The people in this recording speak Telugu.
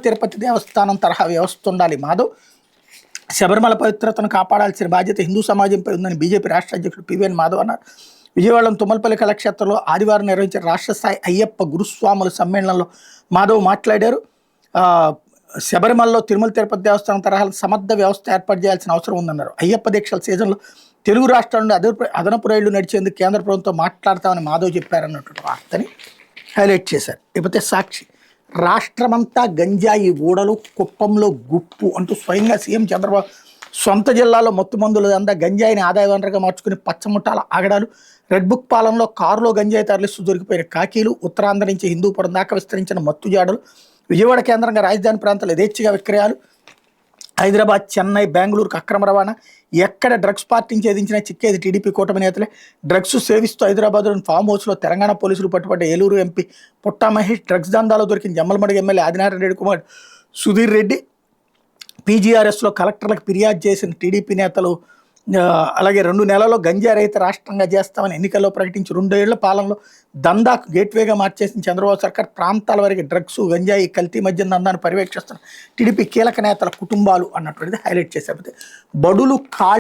తిరుపతి దేవస్థానం తరహా వ్యవస్థ ఉండాలి మాధవ్. శబరిమల పవిత్రతను కాపాడాల్సిన బాధ్యత హిందూ సమాజంపై ఉందని బీజేపీ రాష్ట్ర అధ్యక్షుడు పివిఎన్ మాధవ్ అన్నారు. విజయవాడలో తుమ్మలపల్లి కళాక్షేత్రంలో ఆదివారం నిర్వహించిన రాష్ట్ర స్థాయి అయ్యప్ప గురుస్వాముల సమ్మేళనంలో మాధవ్ మాట్లాడారు. శబరిమలలో తిరుమల తిరుపతి దేవస్థానం తరహాలో సమర్థ వ్యవస్థ ఏర్పాటు చేయాల్సిన అవసరం ఉందన్నారు. అయ్యప్ప దీక్షల సీజన్లో తెలుగు రాష్ట్రాల నుండి అదనపు రైళ్లు నడిచేందుకు కేంద్ర ప్రభుత్వం మాట్లాడతామని మాధవ్ చెప్పారన్నటువంటి వార్తని హైలైట్ చేశారు. ఇకపోతే సాక్షి, రాష్ట్రమంతా గంజాయి ఊడలు, కుప్పంలో గుప్పు అంటూ స్వయంగా సీఎం చంద్రబాబు సొంత జిల్లాలో మత్తు మందుల దందా, గంజాయిని ఆదాయ వనరుగా మార్చుకుని పచ్చముట్టాల ఆగడాలు, రెడ్ బుక్ పాలనలో కారులో గంజాయి తరలిస్తూ దొరికిపోయిన కాకీలు, ఉత్తరాంధ్ర నుంచి హిందూపురం దాకా విస్తరించిన మత్తుజాడలు, విజయవాడ కేంద్రంగా రాజధాని ప్రాంతాలు యథేచ్ఛగా విక్రయాలు, హైదరాబాద్, చెన్నై, బెంగళూరుకు అక్రమ రవాణా, ఎక్కడ డ్రగ్స్ పార్టీని ఛేదించినా చిక్కేది టీడీపీ కూటమి నేతలే. డ్రగ్స్ సేవిస్తూ హైదరాబాద్లోని ఫామ్ హౌస్లో తెలంగాణ పోలీసులు పట్టుబడ్డ ఏలూరు ఎంపీ పుట్టా మహేష్, డ్రగ్స్ దందాలో దొరికిన జమ్మలమడుగు ఎమ్మెల్యే ఆదినారాయణ రెడ్డి కుమార్ సుధీర్ రెడ్డి, పీజీఆర్ఎస్లో కలెక్టర్లకు ఫిర్యాదు చేసిన టీడీపీ నేతలు, అలాగే 2 నెలల్లో గంజా రహిత రాష్ట్రంగా చేస్తామని ఎన్నికల్లో ప్రకటించి 2 ఏళ్ల పాలనలో దందాకు గేట్వేగా మార్చేసిన చంద్రబాబు సర్కార్ ప్రాంతాల వరకు డ్రగ్స్, గంజాయి, కల్తీ మద్యం దందాన్ని పర్యవేక్షిస్తున్న టీడీపీ కీలక నేతల కుటుంబాలు అన్నటువంటిది హైలైట్ చేశారు. బడులు ఖాళీ